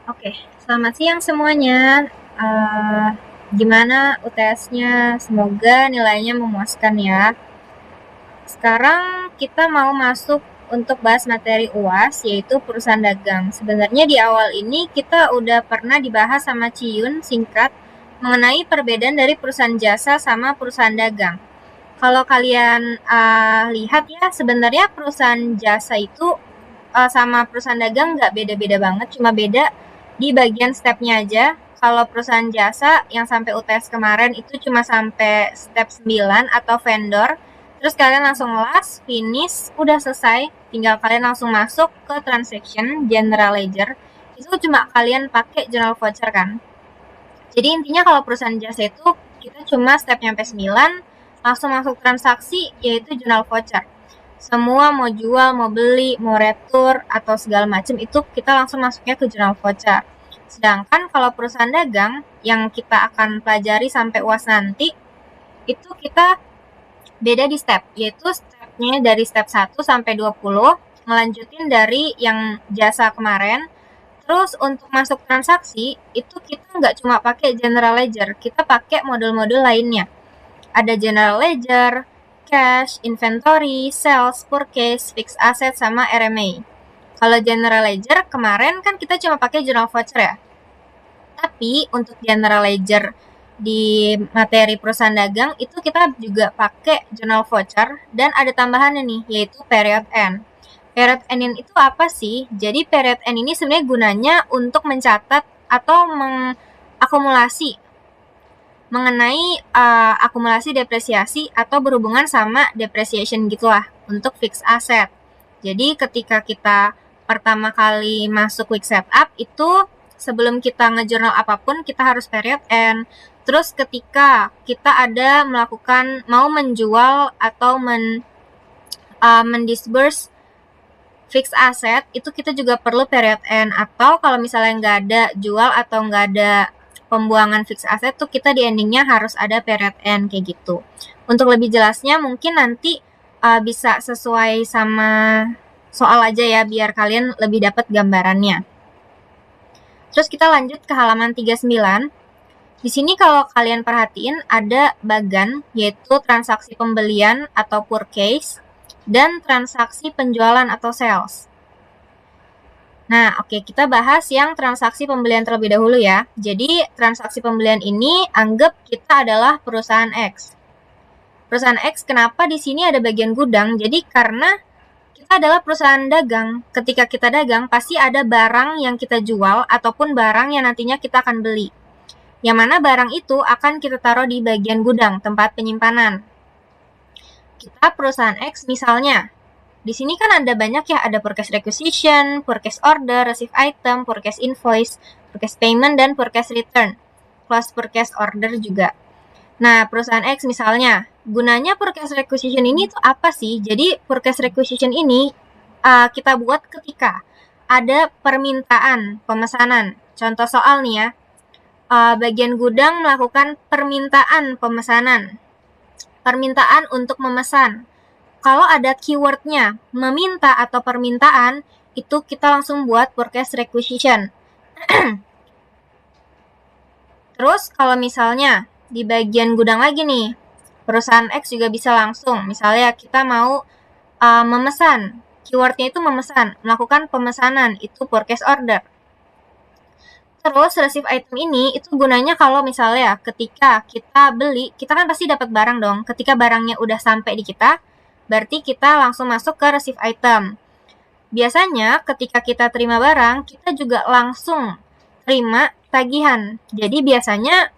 Oke, selamat siang semuanya. Eh, Gimana UTS-nya? Semoga nilainya memuaskan ya. Sekarang kita mau masuk untuk bahas materi UAS, yaitu perusahaan dagang. Sebenarnya di awal ini kita udah pernah dibahas sama Ciyun singkat mengenai perbedaan dari perusahaan jasa sama perusahaan dagang. Kalau kalian lihat ya, sebenarnya perusahaan jasa itu sama perusahaan dagang nggak beda-beda banget, cuma beda di bagian stepnya aja. Kalau perusahaan jasa yang sampai UTS kemarin itu cuma sampai step 9 atau vendor, terus kalian langsung last, finish, udah selesai, tinggal kalian langsung masuk ke transaction, general ledger, itu cuma kalian pakai journal voucher kan. Jadi intinya kalau perusahaan jasa itu kita cuma step nyampe 9, langsung masuk transaksi, yaitu journal voucher. Semua mau jual, mau beli, mau retur, atau segala macam itu kita langsung masuknya ke journal voucher. Sedangkan kalau perusahaan dagang yang kita akan pelajari sampai UAS nanti, itu kita beda di step, yaitu stepnya dari step 1 sampai 20, melanjutin dari yang jasa kemarin. Terus untuk masuk transaksi, itu kita nggak cuma pakai general ledger, kita pakai modul-modul lainnya. Ada general ledger, cash, inventory, sales, purchase, fixed asset, sama RMA. Kalau general ledger kemarin kan kita cuma pakai journal voucher ya. Tapi untuk general ledger di materi perusahaan dagang itu kita juga pakai journal voucher dan ada tambahannya nih, yaitu period end. Period end itu apa sih? Jadi period end ini sebenarnya gunanya untuk mencatat atau mengakumulasi mengenai akumulasi depresiasi atau berhubungan sama depreciation gitulah untuk fixed asset. Jadi ketika kita pertama kali masuk quick setup itu sebelum kita ngejurnal apapun kita harus period end. Terus ketika kita ada melakukan mau menjual atau mendisburse fixed asset itu kita juga perlu period end, atau kalau misalnya nggak ada jual atau nggak ada pembuangan fixed asset tuh kita di endingnya harus ada period end kayak gitu. Untuk lebih jelasnya mungkin nanti bisa sesuai sama soal aja ya biar kalian lebih dapat gambarannya. Terus kita lanjut ke halaman 39. Di sini kalau kalian perhatiin ada bagan yaitu transaksi pembelian atau purchase dan transaksi penjualan atau sales. Nah, oke, kita bahas yang transaksi pembelian terlebih dahulu ya. Jadi, transaksi pembelian ini anggap kita adalah perusahaan X. Perusahaan X, kenapa di sini ada bagian gudang? Jadi, karena kita adalah perusahaan dagang. Ketika kita dagang, pasti ada barang yang kita jual ataupun barang yang nantinya kita akan beli. Yang mana barang itu akan kita taruh di bagian gudang, tempat penyimpanan. Kita perusahaan X misalnya, di sini kan ada banyak ya, ada purchase requisition, purchase order, receive item, purchase invoice, purchase payment, dan purchase return. Plus purchase order juga. Nah, perusahaan X misalnya, gunanya purchase requisition ini tuh apa sih? Jadi purchase requisition ini kita buat ketika ada permintaan pemesanan. Contoh soal nih ya, bagian gudang melakukan permintaan pemesanan. Permintaan untuk memesan. Kalau ada keywordnya meminta atau permintaan, itu kita langsung buat purchase requisition. Terus kalau misalnya di bagian gudang lagi nih, perusahaan X juga bisa langsung, misalnya kita mau memesan, keywordnya itu memesan, melakukan pemesanan, itu purchase order. Terus receive item ini itu gunanya kalau misalnya ketika kita beli, kita kan pasti dapat barang dong. Ketika barangnya udah sampai di kita, berarti kita langsung masuk ke receive item. Biasanya ketika kita terima barang, kita juga langsung terima tagihan. Jadi biasanya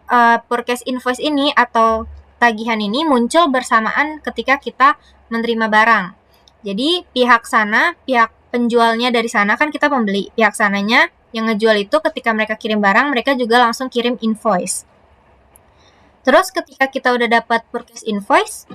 purchase invoice ini atau tagihan ini muncul bersamaan ketika kita menerima barang. Jadi pihak sana, pihak penjualnya dari sana kan kita pembeli, pihak sananya yang ngejual itu ketika mereka kirim barang, mereka juga langsung kirim invoice. Terus ketika kita udah dapat purchase invoice,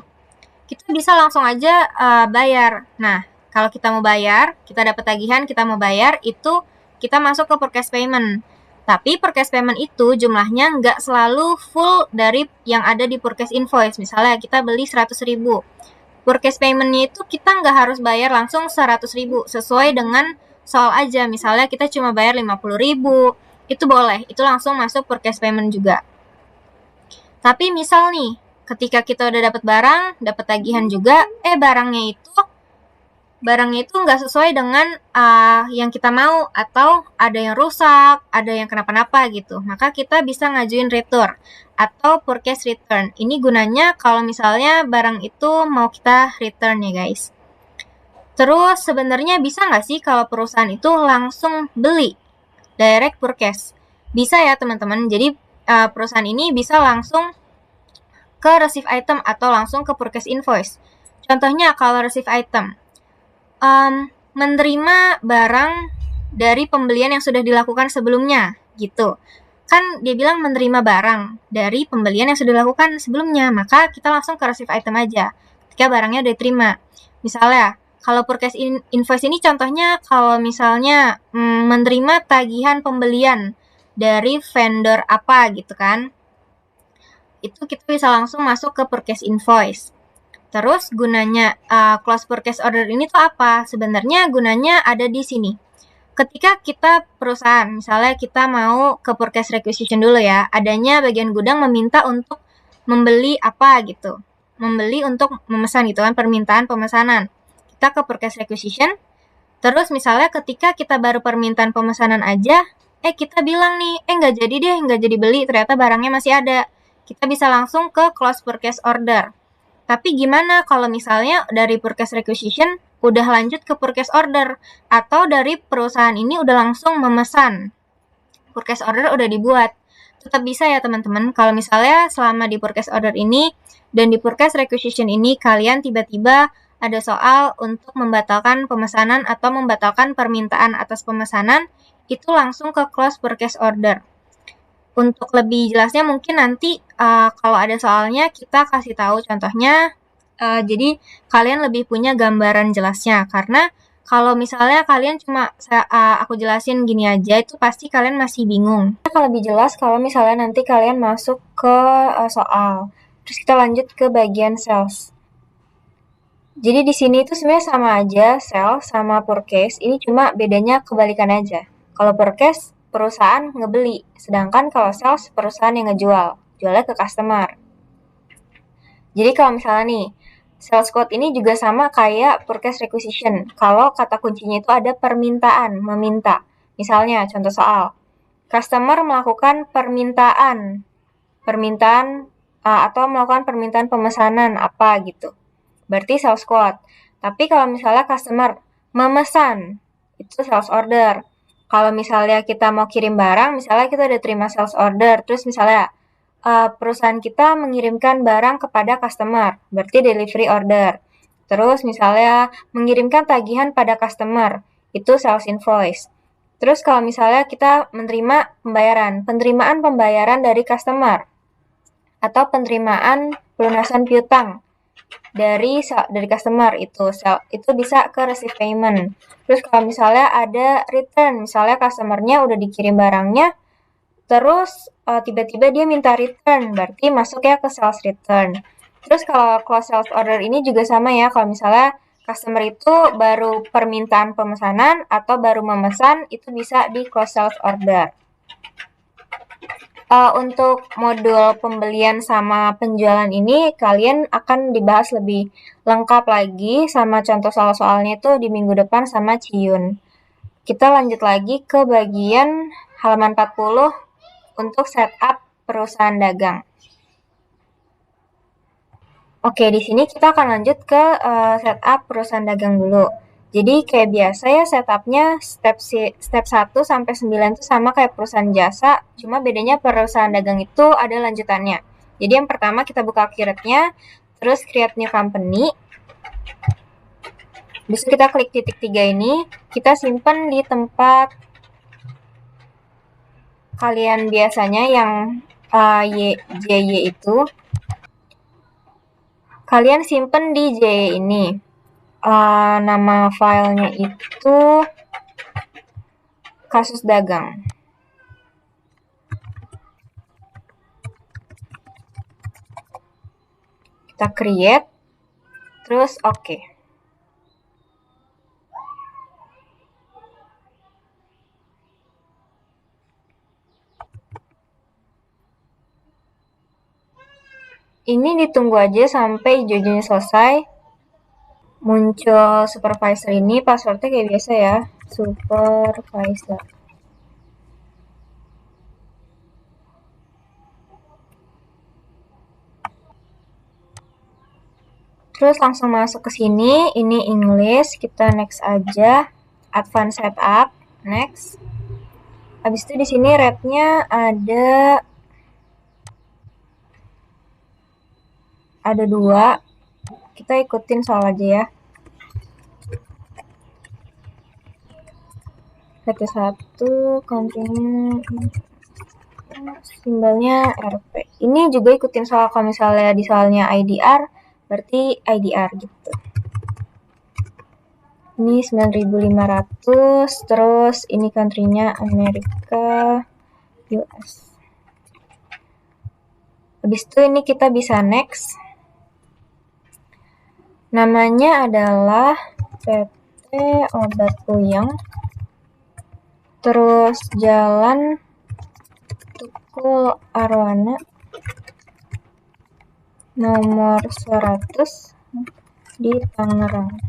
kita bisa langsung aja bayar. Nah, kalau kita mau bayar, kita dapat tagihan, kita mau bayar, itu kita masuk ke purchase payment. Tapi purchase payment itu jumlahnya nggak selalu full dari yang ada di purchase invoice. Misalnya kita beli 100.000. Purchase payment-nya itu kita nggak harus bayar langsung 100.000 sesuai dengan soal aja. Misalnya kita cuma bayar 50.000, itu boleh, itu langsung masuk purchase payment juga. Tapi misal nih, ketika kita udah dapat barang, dapat tagihan juga, barangnya itu nggak sesuai dengan yang kita mau, atau ada yang rusak, ada yang kenapa-napa gitu. Maka kita bisa ngajuin return atau purchase return. Ini gunanya kalau misalnya barang itu mau kita return ya guys. Terus sebenarnya bisa nggak sih kalau perusahaan itu langsung beli, direct purchase? Bisa ya teman-teman. Jadi perusahaan ini bisa langsung ke receive item atau langsung ke purchase invoice. Contohnya kalau receive item, menerima barang dari pembelian yang sudah dilakukan sebelumnya, gitu. Kan dia bilang menerima barang dari pembelian yang sudah dilakukan sebelumnya, maka kita langsung ke receive item aja ketika barangnya udah diterima. Misalnya, kalau purchase invoice ini contohnya kalau misalnya menerima tagihan pembelian dari vendor apa gitu kan, itu kita bisa langsung masuk ke purchase invoice. Terus gunanya close purchase order ini tuh apa? Sebenarnya gunanya ada di sini. Ketika kita perusahaan, misalnya kita mau ke purchase requisition dulu ya, adanya bagian gudang meminta untuk membeli apa gitu. Membeli untuk memesan gitu kan, permintaan pemesanan. Kita ke purchase requisition, terus misalnya ketika kita baru permintaan pemesanan aja, kita bilang nih, nggak jadi deh, nggak jadi beli, ternyata barangnya masih ada. Kita bisa langsung ke close purchase order. Tapi gimana kalau misalnya dari purchase requisition udah lanjut ke purchase order, atau dari perusahaan ini udah langsung memesan, purchase order udah dibuat? Tetap bisa ya teman-teman. Kalau misalnya selama di purchase order ini dan di purchase requisition ini kalian tiba-tiba ada soal untuk membatalkan pemesanan atau membatalkan permintaan atas pemesanan, itu langsung ke close purchase order. Untuk lebih jelasnya mungkin nanti kalau ada soalnya kita kasih tahu contohnya, jadi kalian lebih punya gambaran jelasnya. Karena kalau misalnya kalian cuma aku jelasin gini aja, itu pasti kalian masih bingung. Akan lebih jelas kalau misalnya nanti kalian masuk ke soal. Terus kita lanjut ke bagian sales. Jadi di sini itu sebenarnya sama aja, sales sama purchase. Ini cuma bedanya kebalikan aja. Kalau purchase perusahaan ngebeli, sedangkan kalau sales perusahaan yang ngejual, jualnya ke customer. Jadi kalau misalnya nih, sales quote ini juga sama kayak purchase requisition. Kalau kata kuncinya itu ada permintaan, meminta. Misalnya contoh soal, customer melakukan permintaan atau melakukan permintaan pemesanan apa gitu. Berarti sales quote. Tapi kalau misalnya customer memesan, itu sales order. Kalau misalnya kita mau kirim barang, misalnya kita udah terima sales order, terus misalnya perusahaan kita mengirimkan barang kepada customer, berarti delivery order. Terus misalnya mengirimkan tagihan pada customer, itu sales invoice. Terus kalau misalnya kita menerima penerimaan pembayaran dari customer, atau penerimaan pelunasan piutang dari customer, itu bisa ke receive payment. Terus kalau misalnya ada return, misalnya customernya udah dikirim barangnya, terus tiba-tiba dia minta return, berarti masuk ya ke sales return. Terus kalau close sales order ini juga sama ya, kalau misalnya customer itu baru permintaan pemesanan atau baru memesan, itu bisa di close sales order. Untuk modul pembelian sama penjualan ini kalian akan dibahas lebih lengkap lagi sama contoh soal-soalnya itu di minggu depan sama Ciyun. Kita lanjut lagi ke bagian halaman 40 untuk setup perusahaan dagang. Oke, di sini kita akan lanjut ke setup perusahaan dagang dulu. Jadi kayak biasa ya setupnya step 1 sampai 9 itu sama kayak perusahaan jasa, cuma bedanya perusahaan dagang itu ada lanjutannya. Jadi yang pertama kita buka create-nya, terus create new company. Bisa kita klik titik 3 ini, kita simpan di tempat kalian biasanya yang JY itu. Kalian simpan di JY ini. Nama filenya itu kasus dagang. Kita create, terus oke. Ini ditunggu aja sampai hijau-hijaunya selesai. Muncul supervisor ini, passwordnya kayak biasa ya, supervisor. Terus langsung masuk ke sini, ini English, kita next aja. Advanced setup, next. Habis itu di sini rate-nya ada 2. Kita ikutin soal aja ya. Rate 1, country-nya simbolnya RP. Ini juga ikutin soal, kalau misalnya di soalnya IDR, berarti IDR gitu. Ini 9.500, terus ini country-nya Amerika, US. Habis itu ini kita bisa next. Namanya adalah PT Obat Puyeng. Terus Jalan Tukul Arwana, nomor 100 di Tangerang.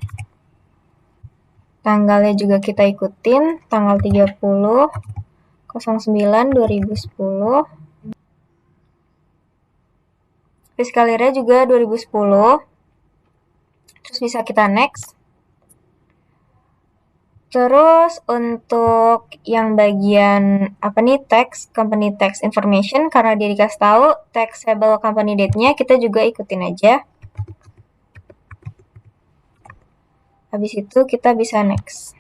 Tanggalnya juga kita ikutin, tanggal 30/09/2010. Fiscal year-nya juga 2010. Terus bisa kita next. Terus untuk yang bagian apa nih, tax, company tax information, karena dia dikasih tahu taxable company date-nya, kita juga ikutin aja. Habis itu kita bisa next.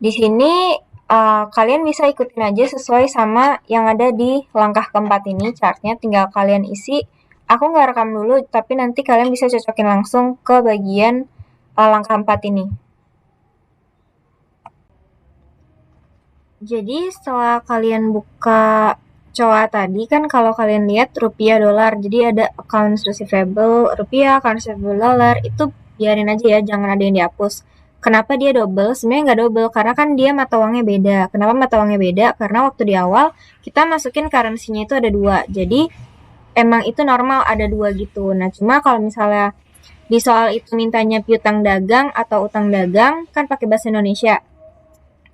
Di sini kalian bisa ikutin aja sesuai sama yang ada di langkah keempat ini, chartnya tinggal kalian isi. Aku nggak rekam dulu, tapi nanti kalian bisa cocokin langsung ke bagian langkah 4 ini. Jadi setelah kalian buka COA tadi kan, kalau kalian lihat rupiah dolar, jadi ada accounts receivable rupiah, accounts receivable dolar, itu biarin aja ya, jangan ada yang dihapus. Kenapa dia double? Sebenarnya nggak double, karena kan dia mata uangnya beda. Kenapa mata uangnya beda? Karena waktu di awal kita masukin currency-nya itu ada 2, jadi emang itu normal ada 2 gitu. Nah cuma kalau misalnya di soal itu mintanya piutang dagang atau utang dagang, kan pakai bahasa Indonesia.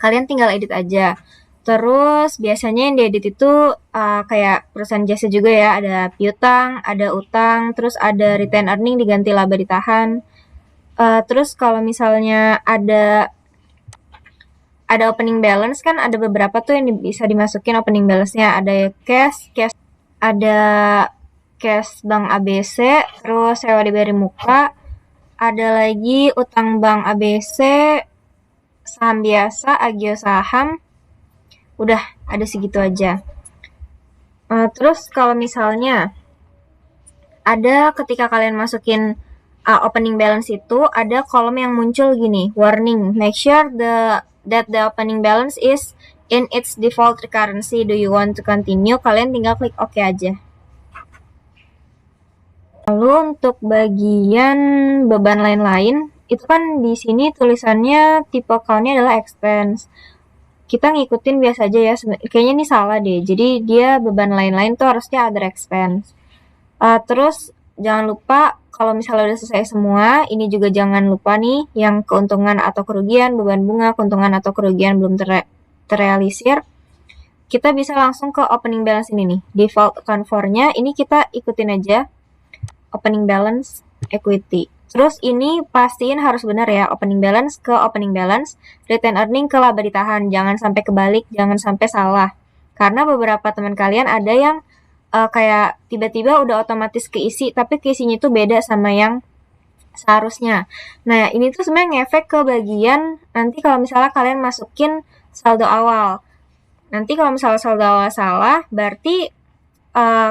Kalian tinggal edit aja. Terus biasanya yang diedit itu kayak perusahaan jasa juga ya, ada piutang, ada utang, terus ada retain earning diganti laba ditahan. Terus kalau misalnya ada opening balance, kan ada beberapa tuh yang bisa dimasukin opening balance-nya. Ada cash, ada cash bank ABC, terus sewa diberi muka, ada lagi utang bank ABC, saham biasa, agio saham, udah ada segitu aja. Terus kalau misalnya ada ketika kalian masukin opening balance itu, ada kolom yang muncul gini, warning, make sure that the opening balance is in its default currency. Do you want to continue? Kalian tinggal klik OK aja. Lalu untuk bagian beban lain-lain, itu kan di sini tulisannya tipe account-nya adalah expense. Kita ngikutin biasa aja ya, kayaknya ini salah deh. Jadi dia beban lain-lain tuh harusnya other expense. Terus jangan lupa kalau misalnya udah selesai semua, ini juga jangan lupa nih yang keuntungan atau kerugian, beban bunga, keuntungan atau kerugian belum terrealisir. Kita bisa langsung ke opening balance ini nih, default account for-nya, ini kita ikutin aja. Opening balance, equity. Terus ini pastiin harus benar ya, opening balance ke opening balance, retain earning ke laba ditahan. Jangan sampai kebalik, jangan sampai salah. Karena beberapa teman kalian ada yang kayak tiba-tiba udah otomatis keisi, tapi keisinya itu beda sama yang seharusnya. Nah, ini tuh sebenarnya ngefek ke bagian nanti kalau misalnya kalian masukin saldo awal. Nanti kalau misalnya saldo awal salah, berarti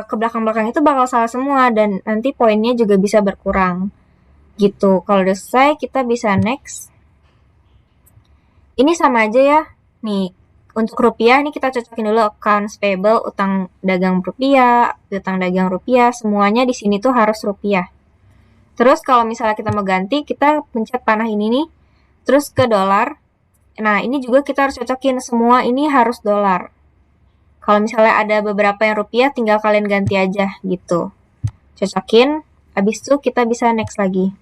ke belakang-belakang itu bakal salah semua, dan nanti poinnya juga bisa berkurang gitu. Kalau udah selesai, kita bisa next. Ini sama aja ya. Nih, untuk rupiah ini kita cocokin dulu accounts payable, utang dagang rupiah, utang dagang rupiah, semuanya di sini tuh harus rupiah. Terus kalau misalnya kita mau ganti, kita pencet panah ini nih, terus ke dolar. Nah, ini juga kita harus cocokin, semua ini harus dolar. Kalau misalnya ada beberapa yang rupiah, tinggal kalian ganti aja gitu. Cocokin, habis itu kita bisa next lagi.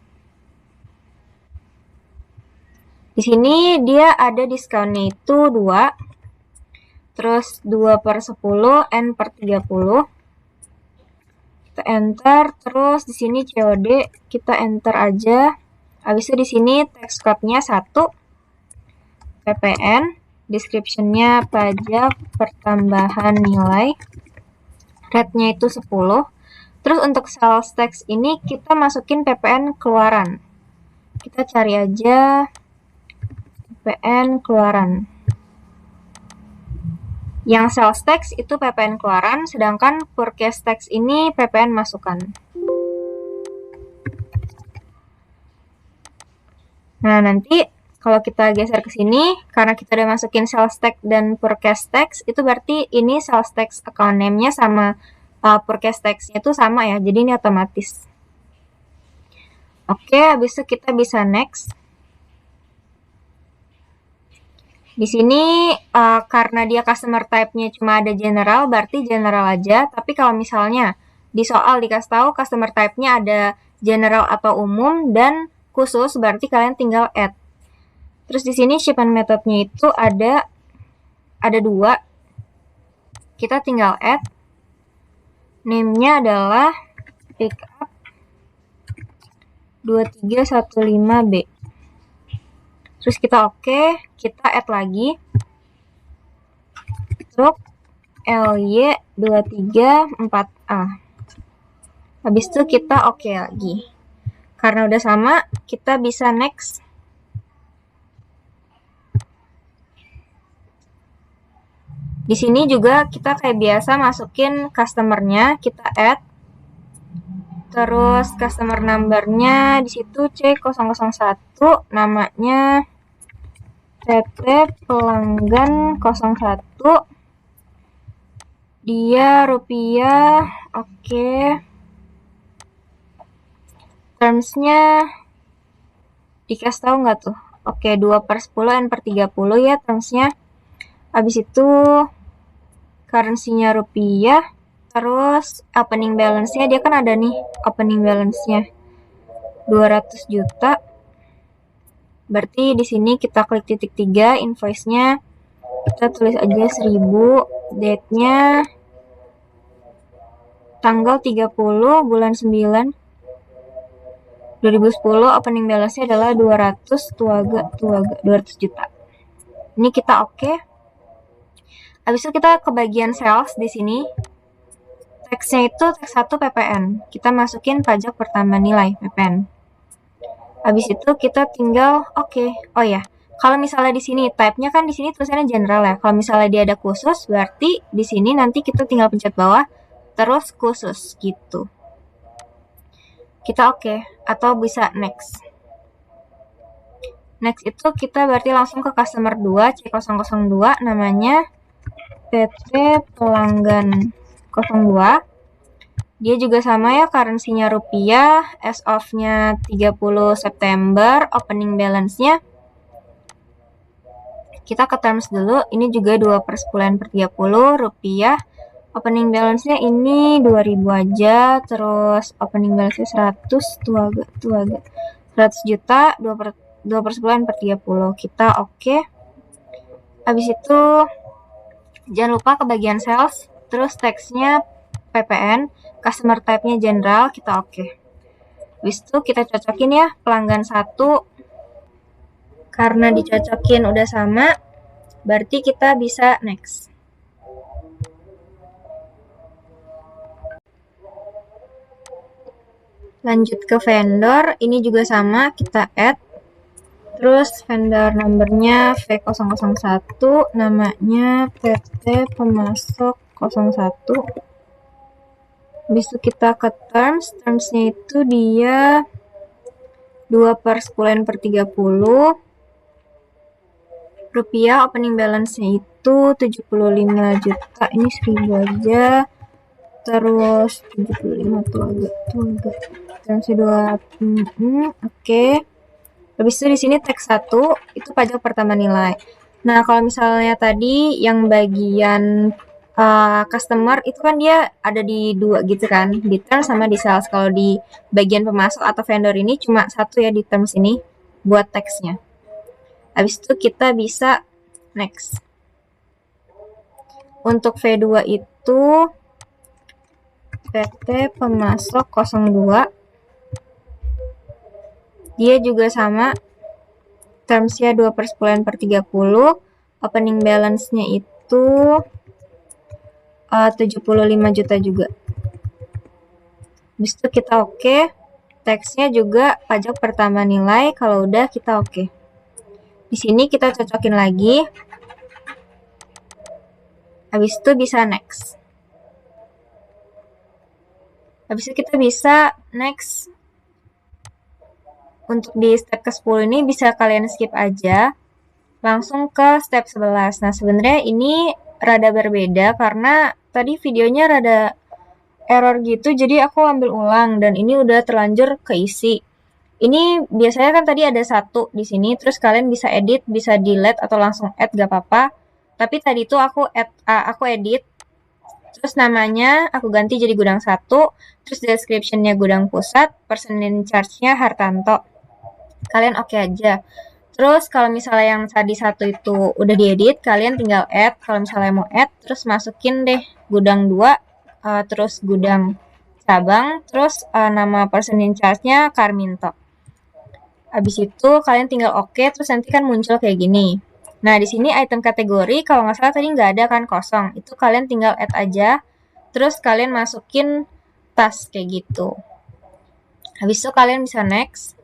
Di sini dia ada diskonnya itu 2, terus 2/10, N/30. Kita enter, terus di sini COD kita enter aja. Habis itu di sini text code-nya 1, PPN, description-nya pajak pertambahan nilai, rate-nya itu 10. Terus untuk sales tax ini kita masukin PPN keluaran. Kita cari aja PPN keluaran. Yang sales tax itu PPN keluaran, sedangkan purchase tax ini PPN masukan. Nah, nanti kalau kita geser ke sini, karena kita udah masukin sales tax dan purchase tax, itu berarti ini sales tax account name-nya sama purchase tax-nya itu sama ya, jadi ini otomatis. Oke, habis itu kita bisa next. Di sini karena dia customer type-nya cuma ada general, berarti general aja. Tapi kalau misalnya di soal dikasih tahu customer type-nya ada general atau umum dan khusus, berarti kalian tinggal add. Terus di sini shipment method-nya itu ada 2. Kita tinggal add. Name-nya adalah pickup 2315B. Terus kita oke, kita add lagi. Truk LY234A. Habis itu kita oke lagi. Karena udah sama, kita bisa next. Di sini juga kita kayak biasa masukin customer-nya, kita add. Terus customer number-nya di situ C001, namanya PT Pelanggan 01. Dia rupiah, oke. Terms-nya dikasih tahu nggak tuh? Oke, 2/10 N/30 ya terms-nya. Habis itu currency-nya rupiah. Terus opening balance-nya dia kan ada nih opening balance-nya 200 juta. Berarti di sini kita klik titik 3 invoice-nya. Kita tulis aja 1000, date-nya tanggal 30 bulan 9 2010, opening balance-nya adalah 200 200 juta. Ini kita oke. Habis itu kita ke bagian sales di sini. Teksnya itu teks 1 PPN. Kita masukin pajak pertambahan nilai PPN. Habis itu kita tinggal oke. Oh ya, kalau misalnya di sini type-nya kan di sini tulisannya general ya. Kalau misalnya dia ada khusus, berarti di sini nanti kita tinggal pencet bawah terus khusus gitu. Kita oke atau bisa next. Next itu kita berarti langsung ke customer 2 C002, namanya PT Pelanggan 02. Dia juga sama ya, currency-nya rupiah, as of-nya 30 September, opening balance-nya. Kita ke terms dulu, ini juga 2/10/30 rupiah. Opening balance-nya ini 2000 aja, terus opening balance-nya 100, tuh agak 100 juta, 2/10/30. Kita oke. Habis itu jangan lupa ke bagian sales, terus teksnya PPN, customer type-nya general, kita oke. Habis itu kita cocokin ya pelanggan 1. Karena dicocokin udah sama, berarti kita bisa next. Lanjut ke vendor, ini juga sama, kita add. Terus vendor numbernya V001, namanya PT Pemasok 01. Habis itu kita ke terms-nya itu dia 2/10/30 rupiah, opening balance-nya itu 75 juta, ini 1000 aja. Terus 75 tuh agak termsnya 2 oke. Habis itu di sini teks 1 itu pajak pertama nilai. Nah, kalau misalnya tadi yang bagian customer itu kan dia ada di dua gitu kan, di terms sama di sales. Kalau di bagian pemasok atau vendor ini cuma satu ya di terms ini buat teksnya. Habis itu kita bisa next. Untuk V2 itu PT Pemasok 02. Dia juga sama, termsnya 2/10/30, opening balance-nya itu 75 juta juga. Habis itu kita oke. Teksnya juga pajak pertama nilai, kalau udah kita oke. Di sini kita cocokin lagi. Habis itu bisa next. Habis itu kita bisa next. Untuk di step ke-10 ini bisa kalian skip aja. Langsung ke step 11. Nah, sebenarnya ini rada berbeda karena tadi videonya rada error gitu, jadi aku ambil ulang dan ini udah terlanjur keisi. Ini biasanya kan tadi ada satu di sini, terus kalian bisa edit, bisa delete atau langsung add gak apa-apa. Tapi tadi tuh aku edit, terus namanya aku ganti jadi gudang 1, terus description-nya gudang pusat, person in charge-nya Hartanto. Kalian oke aja. Terus kalau misalnya yang tadi satu itu udah diedit, kalian tinggal add. Kalau misalnya mau add, terus masukin deh gudang 2, terus gudang cabang, terus nama person in charge-nya Karminto. Habis itu kalian tinggal oke, terus nanti kan muncul kayak gini. Nah, di sini item kategori, kalau nggak salah tadi nggak ada kan, kosong. Itu kalian tinggal add aja, terus kalian masukin tas kayak gitu. Habis itu kalian bisa next.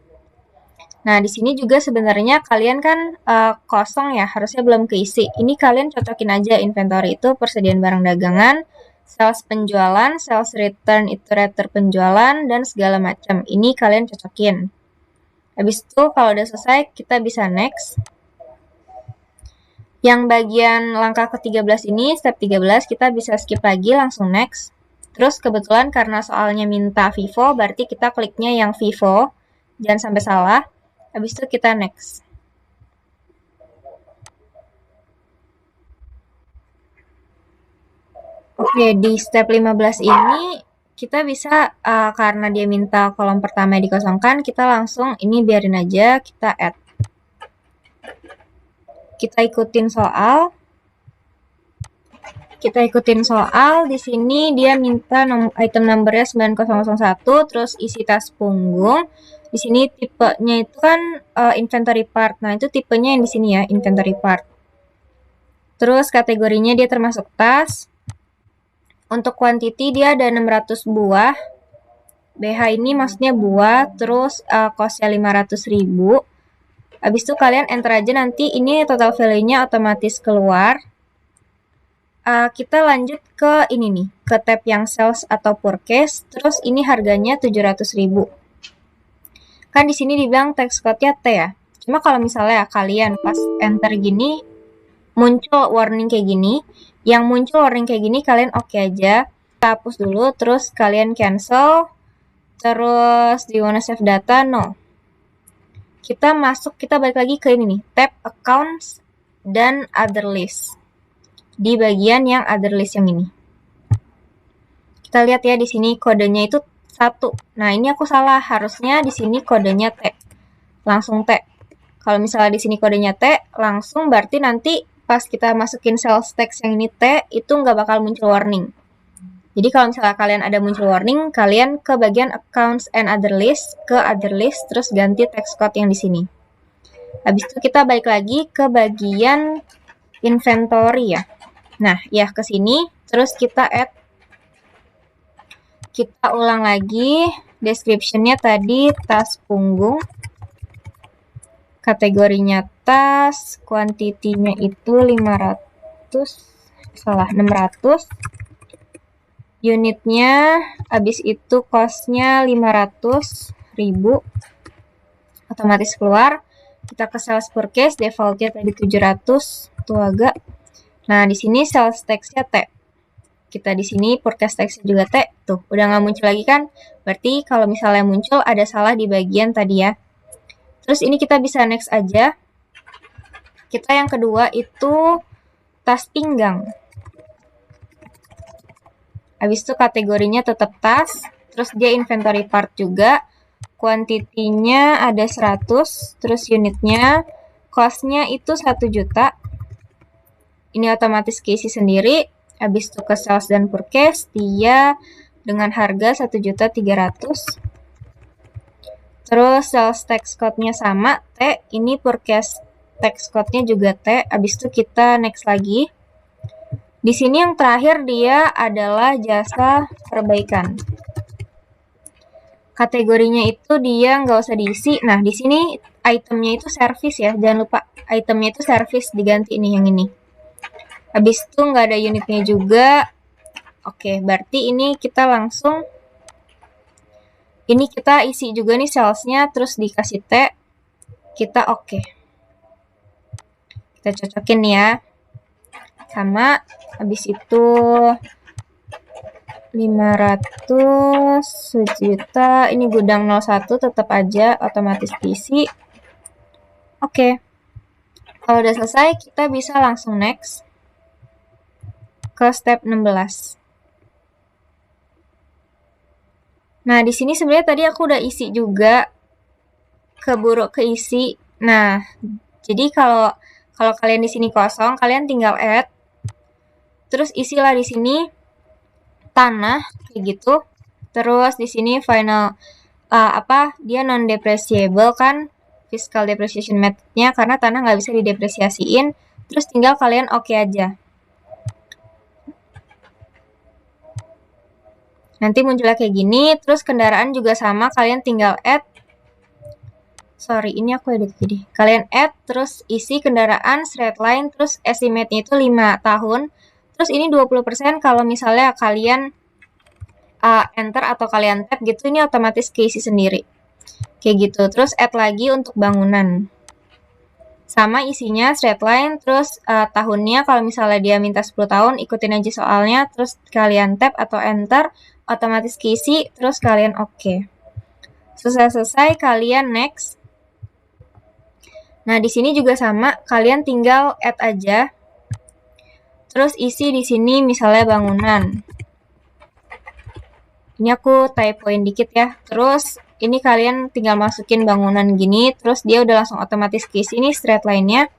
Nah, di sini juga sebenarnya kalian kan kosong ya, harusnya belum keisi. Ini kalian cocokin aja inventory itu persediaan barang dagangan, sales penjualan, sales return itu return penjualan, dan segala macam. Ini kalian cocokin. Habis itu kalau udah selesai, kita bisa next. Yang bagian langkah ke-13 ini, step 13, kita bisa skip lagi, langsung next. Terus kebetulan karena soalnya minta Vivo, berarti kita kliknya yang Vivo. Jangan sampai salah. Habis itu kita next. Oke, di step 15 ini kita bisa, karena dia minta kolom pertama dikosongkan, kita langsung ini biarin aja, kita add. Kita ikutin soal. Di sini dia minta item numbernya 9001, terus isi tas punggung. Di sini tipenya itu kan inventory part. Nah, itu tipenya yang di sini ya, inventory part. Terus kategorinya dia termasuk tas. Untuk quantity dia ada 600 buah. BH ini maksudnya buah, terus costnya 500.000. Habis itu kalian enter aja, nanti ini total value-nya otomatis keluar. Kita lanjut ke ini nih, ke tab yang sales atau purchase. Terus ini harganya 700.000. Kan di sini dibilang text code-nya T ya. Cuma kalau misalnya kalian pas enter gini muncul warning kayak gini, yang muncul warning kayak gini kalian oke aja. Kita hapus dulu, terus kalian cancel. Terus do you wanna save data? No. Kita balik lagi ke ini nih, tab accounts dan other list. Di bagian yang other list yang ini. Kita lihat ya di sini kodenya itu 1. Nah, ini aku salah. Harusnya di sini kodenya T. Langsung T. Kalau misalnya di sini kodenya T, langsung berarti nanti pas kita masukin sales text yang ini T, itu nggak bakal muncul warning. Jadi kalau misalnya kalian ada muncul warning, kalian ke bagian accounts and other list, ke other list, terus ganti text code yang di sini. Habis itu kita balik lagi ke bagian inventory ya. Nah, ya ke sini, terus kita add. Kita ulang lagi, description-nya tadi tas punggung. Kategorinya tas, quantity-nya itu 600. Unitnya, habis itu cost-nya 500.000. Otomatis keluar. Kita ke sales purchase, default-nya tadi 700, tuh agak. Nah, di sini sales text-nya T. Kita di sini purchase text juga T. Tuh, udah nggak muncul lagi kan? Berarti kalau misalnya muncul ada salah di bagian tadi ya. Terus ini kita bisa next aja. Kita yang kedua itu tas pinggang. Habis itu kategorinya tetap tas, terus dia inventory part juga, kuantitinya ada 100, terus unitnya, cost-nya itu 1 juta. Ini otomatis keisi sendiri. Habis itu ke sales dan purchase, dia dengan harga 1.300.000. Terus sales tax code-nya sama, T. Ini purchase tax code-nya juga T. Habis itu kita next lagi. Di sini yang terakhir dia adalah jasa perbaikan. Kategorinya itu dia nggak usah diisi. Nah, di sini itemnya itu service ya. Jangan lupa itemnya itu service, diganti nih yang ini. Habis itu nggak ada unitnya juga. Oke, berarti ini kita langsung, ini kita isi juga nih salesnya, terus dikasih T, kita oke. Kita cocokin ya. Sama, habis itu 500, sejuta, ini gudang 01 tetap aja otomatis diisi. Oke. Kalau udah selesai, kita bisa langsung next ke step 16. Nah, di sini sebenarnya tadi aku udah isi juga, keburu keisi. Nah, jadi kalau kalian di sini kosong, kalian tinggal add, terus isilah di sini tanah kayak gitu. Terus di sini final dia non depreciable kan, fiscal depreciation method-nya, karena tanah nggak bisa didepresiasiin. Terus tinggal kalian oke aja. Nanti munculnya kayak gini. Terus kendaraan juga sama, kalian tinggal add. Sorry, ini aku edit jadi. Kalian add, terus isi kendaraan, straight line, terus estimate-nya itu 5 tahun. Terus ini 20% kalau misalnya kalian enter atau kalian tab gitu, ini otomatis keisi sendiri. Kayak gitu. Terus add lagi untuk bangunan. Sama isinya straight line, terus tahunnya kalau misalnya dia minta 10 tahun, ikutin aja soalnya, terus kalian tab atau enter, otomatis keisi, terus kalian oke. Selesai, kalian next. Nah, di sini juga sama, kalian tinggal add aja. Terus isi di sini misalnya bangunan. Ini aku typoin dikit ya. Terus ini kalian tinggal masukin bangunan gini, terus dia udah langsung otomatis ke sini straight line-nya.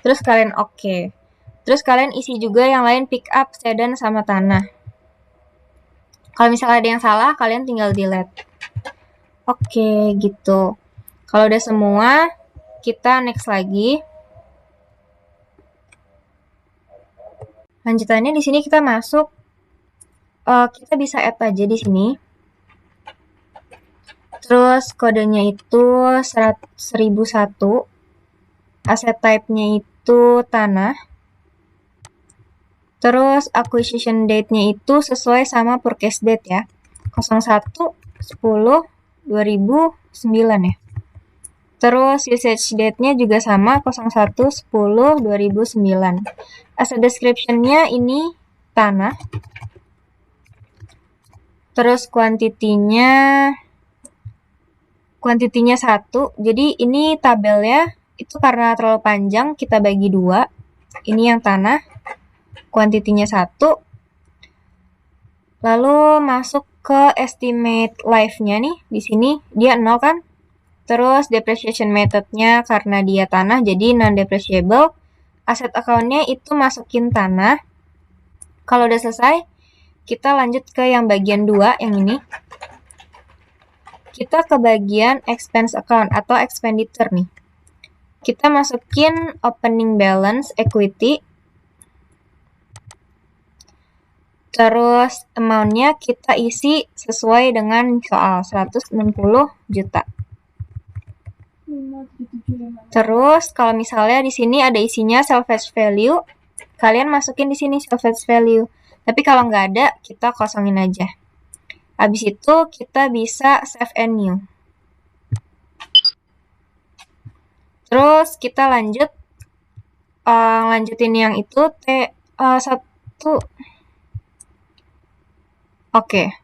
Terus kalian oke. Terus kalian isi juga yang lain, pick up, sedan, sama tanah. Kalau misalnya ada yang salah, kalian tinggal delete. Oke, gitu. Kalau udah semua, kita next lagi. Lanjutannya di sini kita masuk, kita bisa add aja di sini. Terus kodenya itu 1001. Asset type-nya itu tanah. Terus acquisition date-nya itu sesuai sama purchase date ya. 01/10/2009 ya. Terus usage date-nya juga sama 01/10/2009. Asset description-nya ini tanah. Terus kuantitinya 1. Jadi ini tabelnya itu karena terlalu panjang, kita bagi 2. Ini yang tanah, kuantitinya 1. Lalu masuk ke estimate life-nya nih, di sini dia 0 kan. Terus depreciation method-nya karena dia tanah jadi non-depreciable. Asset account-nya itu masukin tanah. Kalau udah selesai, kita lanjut ke yang bagian 2, yang ini. Kita ke bagian expense account atau expenditure nih. Kita masukin opening balance equity. Terus amount-nya kita isi sesuai dengan soal 160 juta. Terus kalau misalnya di sini ada isinya salvage value, kalian masukin di sini salvage value. Tapi kalau nggak ada, kita kosongin aja. Habis itu kita bisa save and new. Terus kita lanjutin yang itu T1. Oke.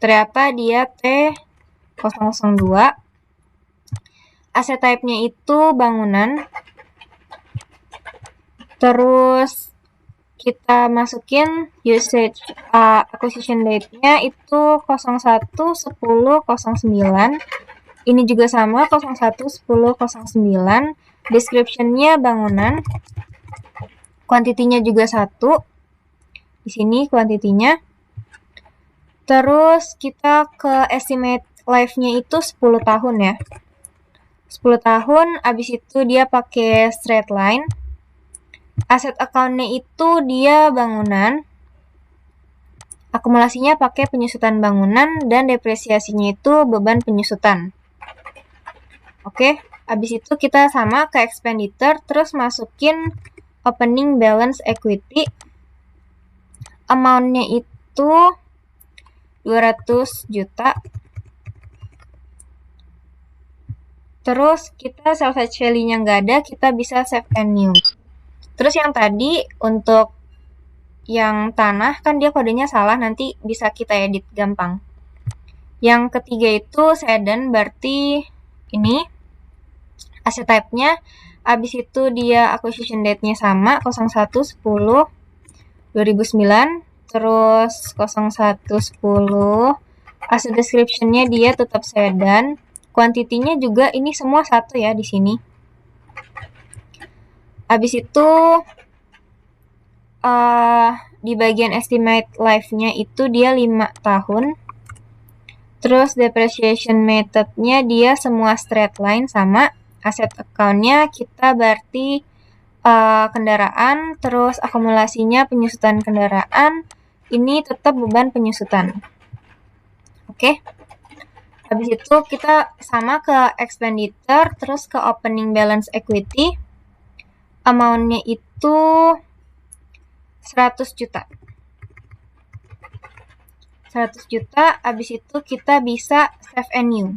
Ternyata dia T002. Asset type-nya itu bangunan. Terus kita masukin usage acquisition date-nya itu 01.10.09. Ini juga sama 01.10.09. Description-nya bangunan. Kuantitinya juga 1. Di sini kuantitinya. Terus kita ke estimate life-nya itu 10 tahun ya. 10 tahun, abis itu dia pakai straight line. Aset account-nya itu dia bangunan. Akumulasinya pakai penyusutan bangunan dan depresiasinya itu beban penyusutan. Oke, abis itu kita sama ke expenditure, terus masukin opening balance equity. Amount-nya itu 200 juta. Terus kita salvage value-nya nggak ada, kita bisa save and new. Terus yang tadi untuk yang tanah kan dia kodenya salah, nanti bisa kita edit gampang. Yang ketiga itu sedan, berarti ini asset type-nya. Abis itu dia acquisition date-nya sama 01.10.2009. Terus 01.10. Asset description-nya dia tetap sedan. Kuantitinya juga ini semua 1 ya di sini. Habis itu di bagian estimate life-nya itu dia 5 tahun. Terus depreciation method-nya dia semua straight line sama. Asset account-nya kita berarti kendaraan, terus akumulasinya penyusutan kendaraan. Ini tetap beban penyusutan. Oke. Habis itu kita sama ke expenditure, terus ke opening balance equity. Amount-nya itu 100 juta. 100 juta, habis itu kita bisa save and new.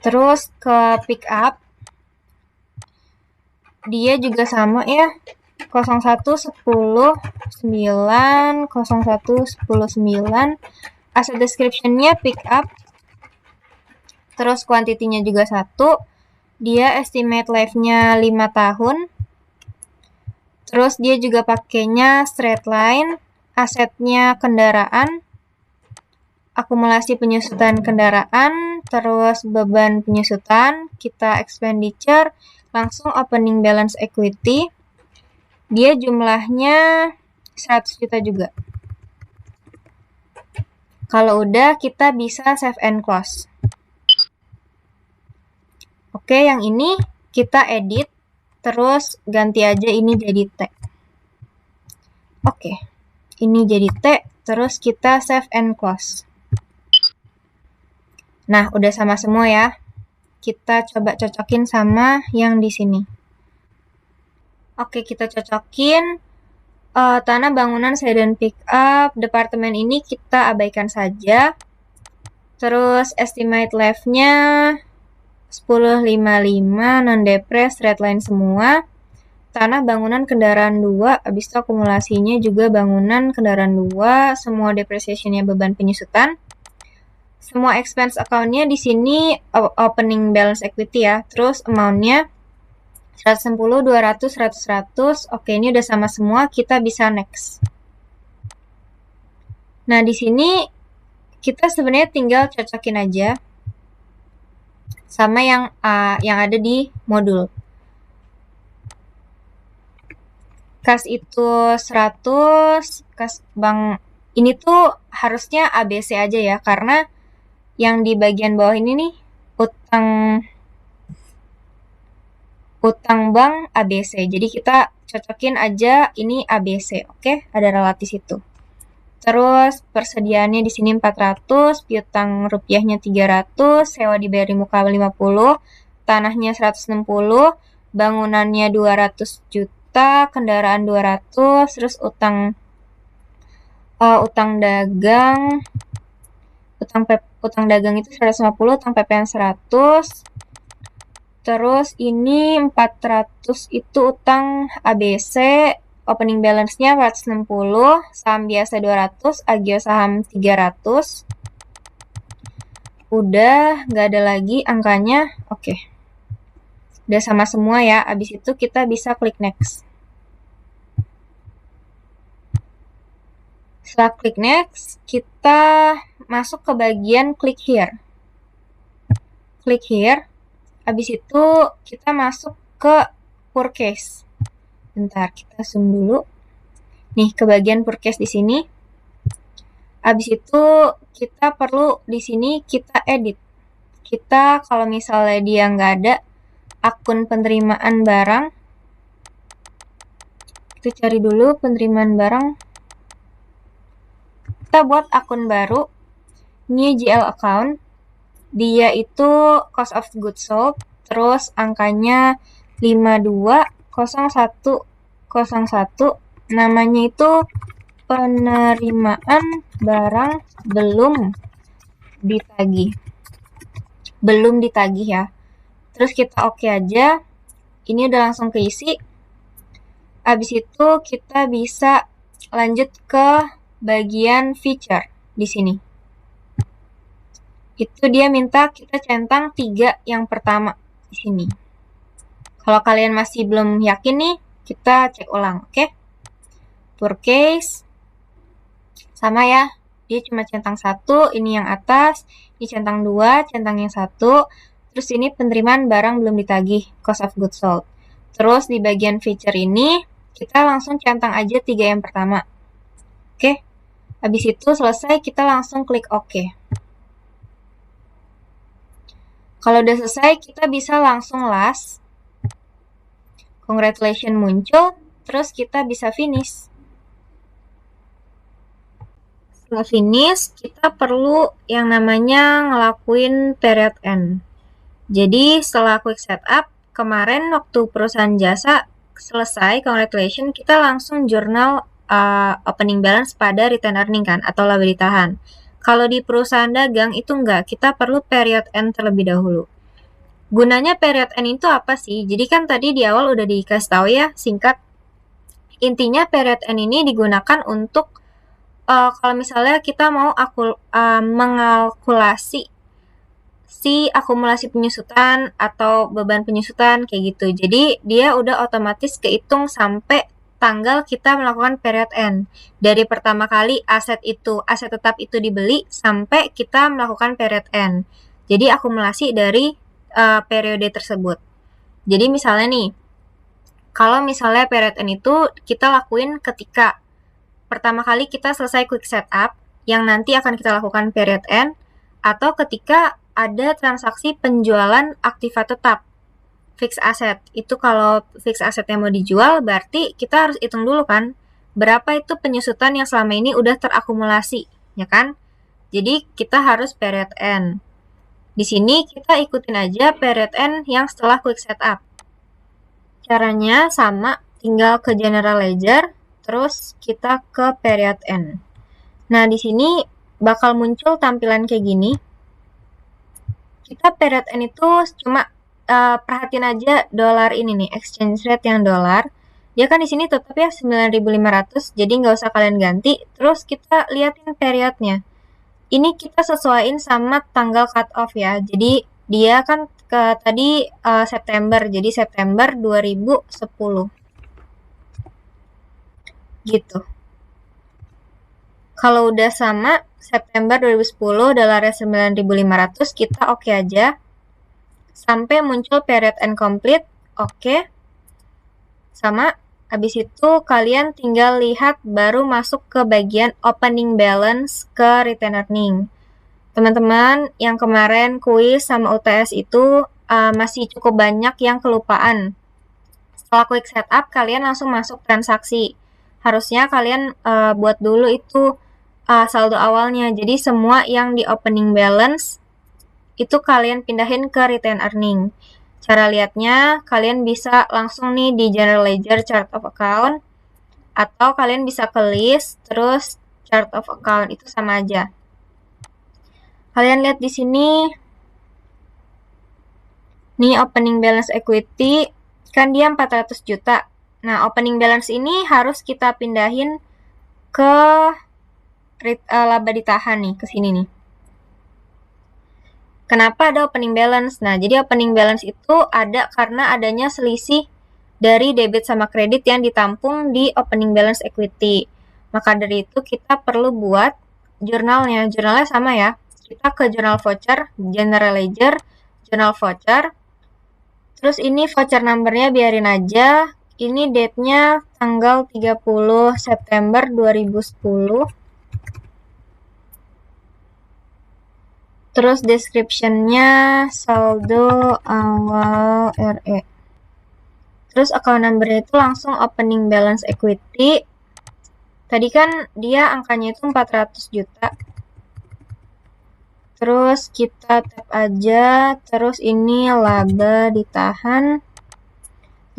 Terus ke pick up. Dia juga sama ya. 01.10.9, 01.10.9. Asset description-nya pick up. Terus kuantitinya juga 1. Dia estimate life-nya 5 tahun. Terus dia juga pakainya straight line. Asetnya kendaraan. Akumulasi penyusutan kendaraan. Terus beban penyusutan. Kita expenditure. Langsung opening balance equity. Dia jumlahnya 100 juta juga. Kalau udah, kita bisa save and close. Oke, yang ini kita edit, terus ganti aja ini jadi T. Oke, ini jadi T, terus kita save and close. Nah, udah sama semua ya. Kita coba cocokin sama yang di sini. Oke, kita cocokin. Tanah, bangunan, sedan, pick up. Departemen ini kita abaikan saja. Terus estimate life-nya 10.55, non-depres, straight line semua. Tanah, bangunan, kendaraan 2, habis itu akumulasinya juga bangunan, kendaraan 2, semua depreciation-nya beban penyusutan. Semua expense account-nya di sini opening balance equity ya. Terus amount-nya 160, 200, 100, 100. Oke, ini udah sama semua, kita bisa next. Nah, di sini kita sebenarnya tinggal cocokin aja sama yang ada di modul. Kas itu 100, kas bank ini tuh harusnya ABC aja ya, karena yang di bagian bawah ini nih utang bank ABC. Jadi kita cocokin aja ini ABC, oke? Ada relatif itu. Terus persediaannya di sini 400, piutang rupiahnya 300, sewa dibayar di muka 50, tanahnya 160, bangunannya 200 juta, kendaraan 200, terus utang dagang itu 150, utang PPN 100. Terus ini 400 itu utang ABC, opening balance-nya 460, saham biasa 200, agio saham 300. Udah, nggak ada lagi angkanya. Oke. Udah sama semua ya. Abis itu kita bisa klik next. Setelah klik next, kita masuk ke bagian klik here. Klik here. Abis itu kita masuk ke purchase. Bentar, kita zoom dulu. Nih, ke bagian purchase di sini. Abis itu kita perlu di sini kita edit. Kita kalau misalnya dia nggak ada akun penerimaan barang, kita cari dulu penerimaan barang. Kita buat akun baru, new GL account. Dia itu cost of goods sold, terus angkanya 520101, namanya itu penerimaan barang belum ditagih ya. Terus kita oke aja. Ini udah langsung keisi. Habis itu kita bisa lanjut ke bagian feature di sini. Itu dia minta kita centang 3 yang pertama di sini. Kalau kalian masih belum yakin nih, kita cek ulang, oke? Purchase sama ya. Dia cuma centang 1, ini yang atas, ini centang 2, centang yang 1, terus ini penerimaan barang belum ditagih, cost of goods sold. Terus di bagian feature ini, kita langsung centang aja 3 yang pertama. Oke? Habis itu selesai, kita langsung klik OK. Kalau udah selesai, kita bisa langsung last. Congratulations muncul, terus kita bisa finish. Setelah finish, kita perlu yang namanya ngelakuin period end. Jadi setelah quick setup, kemarin waktu perusahaan jasa selesai, congratulations, kita langsung jurnal opening balance pada return earning kan, atau laba ditahan. Kalau di perusahaan dagang itu enggak, kita perlu period end terlebih dahulu. Gunanya period end itu apa sih? Jadi kan tadi di awal udah dikasih tahu ya, singkat. Intinya period end ini digunakan untuk kalau misalnya kita mau mengalkulasi si akumulasi penyusutan atau beban penyusutan kayak gitu. Jadi dia udah otomatis kehitung sampai tanggal kita melakukan period end. Dari pertama kali aset tetap itu dibeli sampai kita melakukan period end. Jadi akumulasi dari periode tersebut. Jadi misalnya nih, kalau misalnya period end itu kita lakuin ketika pertama kali kita selesai quick setup, yang nanti akan kita lakukan period end, atau ketika ada transaksi penjualan aktiva tetap, fixed asset. Itu kalau fixed asset yang mau dijual, berarti kita harus hitung dulu kan, berapa itu penyusutan yang selama ini udah terakumulasi, ya kan? Jadi kita harus period end. Di sini kita ikutin aja period end yang setelah quick setup. Caranya sama, tinggal ke general ledger, terus kita ke period end. Nah, di sini bakal muncul tampilan kayak gini. Kita period end itu cuma perhatiin aja dolar ini nih, exchange rate yang dolar. Dia kan di sini tetap ya 9.500, jadi nggak usah kalian ganti. Terus kita liatin periodnya. Ini kita sesuaiin sama tanggal cut off ya. Jadi dia kan tadi September, jadi September 2010. Gitu. Kalau udah sama September 2010 dolarnya 9.500, kita oke aja. Sampai muncul period end complete, oke. Sama, habis itu kalian tinggal lihat baru masuk ke bagian opening balance ke return earning. Teman-teman yang kemarin kuis sama UTS itu masih cukup banyak yang kelupaan. Setelah quick setup, kalian langsung masuk transaksi. Harusnya kalian buat dulu itu saldo awalnya. Jadi semua yang di opening balance itu kalian pindahin ke return earning. Cara lihatnya, kalian bisa langsung nih di general ledger chart of account, atau kalian bisa ke list, terus chart of account, itu sama aja. Kalian lihat di sini, nih opening balance equity, kan dia 400 juta. Nah, opening balance ini harus kita pindahin ke laba ditahan nih, ke sini nih. Kenapa ada opening balance? Nah, jadi opening balance itu ada karena adanya selisih dari debit sama kredit yang ditampung di opening balance equity. Maka dari itu kita perlu buat jurnalnya. Jurnalnya sama ya. Kita ke jurnal voucher, general ledger, jurnal voucher. Terus ini voucher numbernya biarin aja. Ini date-nya tanggal 30 September 2010. Terus description-nya saldo awal RE. Terus account number-nya itu langsung opening balance equity. Tadi kan dia angkanya itu 400 juta. Terus kita tap aja. Terus ini laba ditahan.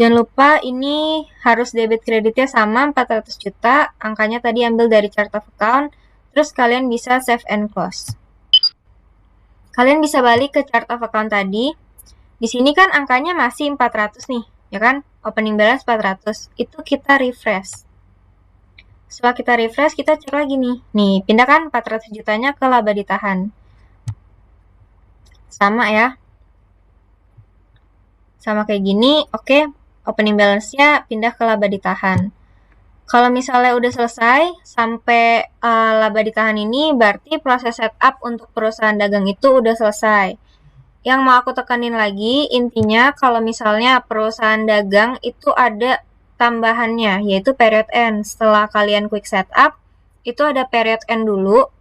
Jangan lupa ini harus debit kreditnya sama 400 juta. Angkanya tadi ambil dari chart of account. Terus kalian bisa save and close. Kalian bisa balik ke chart of account tadi. Di sini kan angkanya masih 400 nih, ya kan? Opening balance 400. Itu kita refresh. Setelah kita refresh, kita cek lagi nih. Nih, pindahkan 400 jutanya ke laba ditahan. Sama ya. Sama kayak gini, oke. Opening balance-nya pindah ke laba ditahan. Kalau misalnya udah selesai sampai laba ditahan ini, berarti proses setup untuk perusahaan dagang itu udah selesai. Yang mau aku tekanin lagi, intinya kalau misalnya perusahaan dagang itu ada tambahannya, yaitu period end. Setelah kalian quick setup, itu ada period end dulu,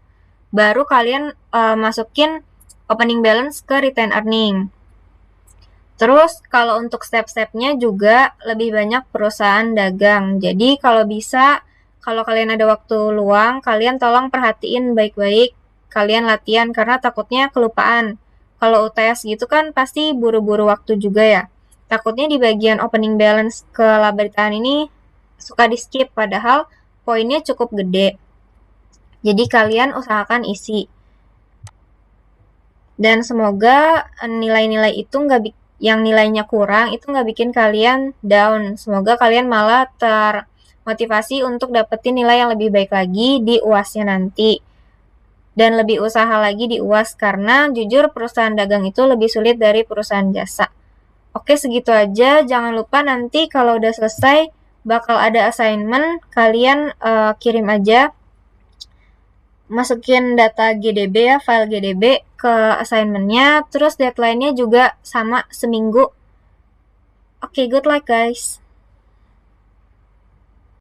baru kalian masukin opening balance ke retained earning. Terus kalau untuk step-stepnya juga lebih banyak perusahaan dagang. Jadi kalau bisa, kalau kalian ada waktu luang, kalian tolong perhatiin baik-baik. Kalian latihan karena takutnya kelupaan. Kalau UTS gitu kan pasti buru-buru waktu juga ya. Takutnya di bagian opening balance ke laba ditahan ini suka di skip padahal poinnya cukup gede. Jadi kalian usahakan isi. Dan semoga nilai-nilai itu yang nilainya kurang itu nggak bikin kalian down. Semoga kalian malah termotivasi untuk dapetin nilai yang lebih baik lagi di UAS-nya nanti. Dan lebih usaha lagi di UAS karena jujur perusahaan dagang itu lebih sulit dari perusahaan jasa. Oke, segitu aja. Jangan lupa nanti kalau udah selesai bakal ada assignment. Kalian kirim aja. Masukin data GDB ya, file GDB ke assignment-nya, terus deadline-nya juga sama seminggu. Oke, good luck guys.